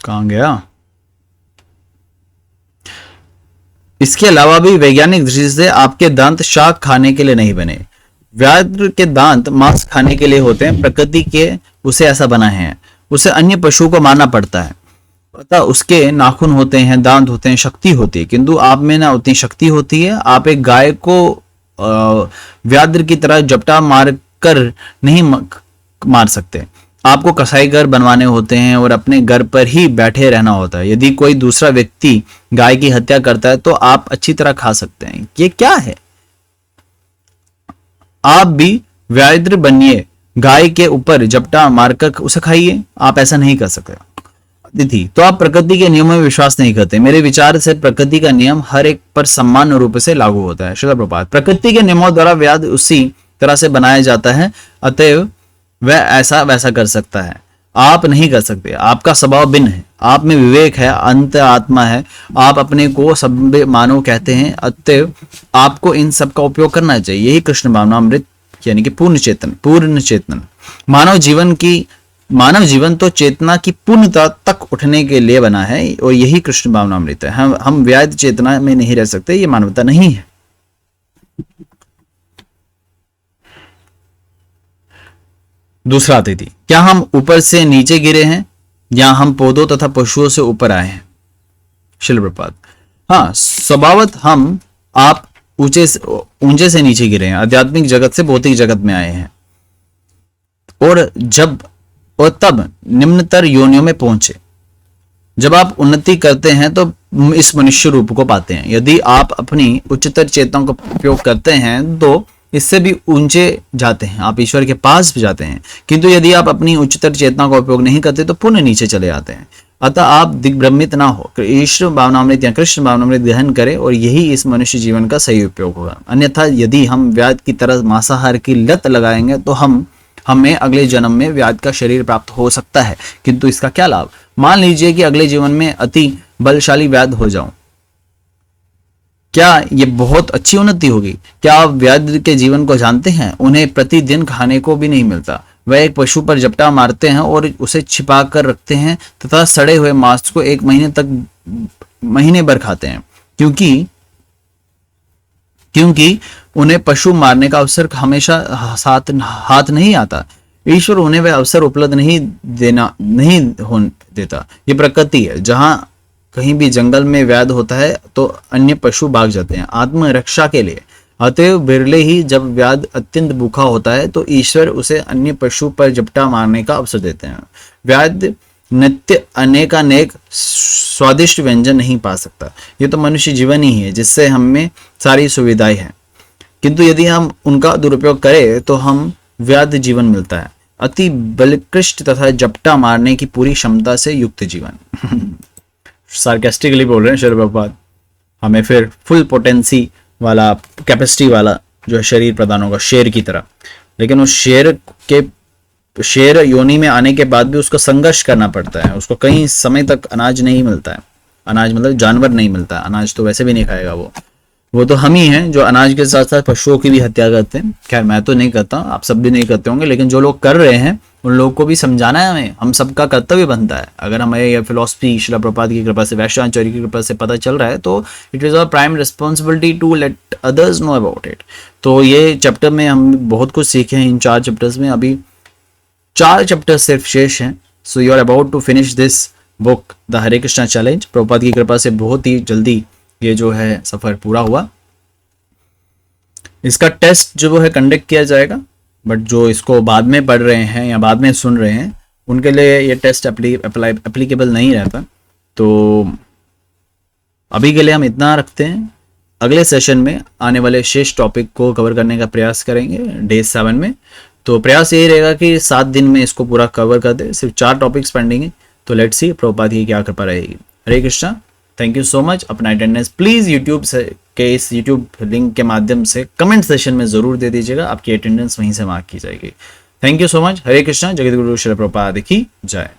[SPEAKER 1] कहां गया? इसके अलावा भी वैज्ञानिक दृष्टि से आपके दांत शाक खाने के लिए नहीं बने। व्याघ्र के दांत मांस खाने के लिए होते हैं। प्रकृति के उसे ऐसा बनाए हैं। उसे अन्य पशु को मारना पड़ता है। अतः उसके नाखून होते हैं, दांत होते हैं, शक्ति होती है, किंतु आप में ना उतनी शक्ति होती है। आप एक गाय को व्याघ्र की तरह झपटा मार कर नहीं मार सकते। आपको कसाई घर बनवाने होते हैं और अपने घर पर ही बैठे रहना होता है। यदि कोई दूसरा व्यक्ति गाय की हत्या करता है तो आप अच्छी तरह खा सकते हैं। ये क्या है? आप भी व्याघ्र बनिए, गाय के ऊपर झपटा मारकर उसे खाइए। आप ऐसा नहीं कर सकते। अतिथि, तो आप प्रकृति के नियमों में विश्वास नहीं करते। मेरे विचार से प्रकृति का नियम हर एक पर समान रूप से लागू होता है। श्रील प्रभुपाद, प्रकृति के नियमों द्वारा व्याध उसी तरह से बनाया जाता है, अतएव वह ऐसा वैसा कर सकता है। आप नहीं कर सकते। आपका स्वभाव भिन्न है। आप में विवेक है, अंत आत्मा है। आप अपने को सब मानव कहते हैं, अतएव आपको इन सब का उपयोग करना चाहिए। यही कृष्ण भावनामृत यानी कि पूर्ण चेतन मानव जीवन तो चेतना की पूर्णता तक उठने के लिए बना है और यही कृष्ण भावनामृत है। हम व्याध चेतना में नहीं रह सकते। ये मानवता नहीं है। दूसरा अतिथि, क्या हम ऊपर से नीचे गिरे हैं या हम पौधों तथा पशुओं से ऊपर आए हैं? श्रील प्रभुपाद, हाँ, स्वभावत आप ऊंचे से नीचे गिरे हैं, आध्यात्मिक जगत से भौतिक जगत में आए हैं और तब निम्नतर योनियों में पहुंचे। जब आप उन्नति करते हैं तो इस मनुष्य रूप को पाते हैं। यदि आप अपनी उच्चतर चेतनाओं का उपयोग करते हैं तो इससे भी ऊंचे जाते हैं, आप ईश्वर के पास भी जाते हैं। किंतु यदि आप अपनी उच्चतर चेतना का उपयोग नहीं करते तो पुनः नीचे चले जाते हैं। अतः आप दिग्भ्रमित ना हो, ईश्वर भावनामृत या कृष्ण भावनामृत ग्रहण करें और यही इस मनुष्य जीवन का सही उपयोग होगा। अन्यथा यदि हम व्याध की तरह मांसाहार की लत लगाएंगे तो हमें अगले जन्म में व्याध का शरीर प्राप्त हो सकता है, किंतु इसका क्या लाभ? मान लीजिए कि अगले जीवन में अति बलशाली व्याध हो जाऊं, क्या ये बहुत अच्छी उन्नति होगी? क्या आप व्याध के जीवन को जानते हैं? उन्हें प्रतिदिन खाने को भी नहीं मिलता। वह एक पशु पर झपटा मारते हैं और उसे छिपा कर रखते हैं तथा सड़े हुए मांस को एक महीने भर खाते हैं, क्योंकि उन्हें पशु मारने का अवसर हमेशा हाथ नहीं आता। ईश्वर उन्हें वह अवसर उपलब्ध नहीं होने देता। ये प्रकृति है। जहां कहीं भी जंगल में व्याध होता है तो अन्य पशु भाग जाते हैं आत्मरक्षा के लिए। अतएव बिरले ही जब व्याध अत्यंत भूखा होता है तो ईश्वर उसे अन्य पशु पर झपटा मारने का अवसर देते हैं। व्याध नित्य अनेकानेक स्वादिष्ट व्यंजन नहीं पा सकता। ये तो मनुष्य जीवन ही है जिससे हमें सारी सुविधाएं हैं, किंतु यदि हम उनका दुरुपयोग करें तो हम व्याध जीवन मिलता है, अति बलकृष्ट तथा झपटा मारने की पूरी क्षमता से युक्त जीवन। सार्केस्टिकली बोल रहे हैं श्री प्रभुपाद। हमें फिर फुल पोटेंसी वाला, कैपेसिटी वाला जो शरीर प्रदान होगा, शेर की तरह। लेकिन उस शेर योनि में आने के बाद भी उसको संघर्ष करना पड़ता है। उसको कई समय तक अनाज नहीं मिलता है। अनाज मतलब जानवर नहीं मिलता है। अनाज तो वैसे भी नहीं खाएगा वो तो हम ही हैं जो अनाज के साथ साथ पशुओं की भी हत्या करते हैं। खैर मैं तो नहीं करता, आप सब भी नहीं करते होंगे, लेकिन जो लोग कर रहे हैं उन लोगों को भी समझाना है हमें। हम सबका कर्तव्य बनता है। अगर हमें यह फिलॉसफी श्रील प्रभुपाद की कृपा से, वैष्णवाचार्य की कृपा से पता चल रहा है तो it is our prime responsibility to let others know about it. तो ये चैप्टर में हम बहुत कुछ सीखे हैं। इन 4 चैप्टर्स में अभी 4 चैप्टर सिर्फ शेष हैं। So you are about to finish this book, the Hare Krishna challenge. Prabhupada की कृपा से बहुत ही जल्दी ये जो है सफर पूरा हुआ। इसका टेस्ट जो है कंडक्ट किया जाएगा, बट जो इसको बाद में पढ़ रहे हैं या बाद में सुन रहे हैं उनके लिए ये टेस्ट एप्लीकेबल नहीं रहता। तो अभी के लिए हम इतना रखते हैं। अगले सेशन में आने वाले शेष टॉपिक को कवर करने का प्रयास करेंगे डे 7 में। तो प्रयास यही रहेगा कि 7 दिन में इसको पूरा कवर कर दे। सिर्फ 4 टॉपिक्स पेंडिंग है, तो लेट्स सी प्रभुपाद की क्या कृपा रहेगी। Hare Krishna, thank you so much. अपना अटेंडेंस प्लीज यूट्यूब से के इस यूट्यूब लिंक के माध्यम से कमेंट सेशन में जरूर दे दीजिएगा। आपकी अटेंडेंस वहीं से मार्क की जाएगी। Thank you so much. Hare Krishna. Jagat Guru Shri Prabhupada की जय।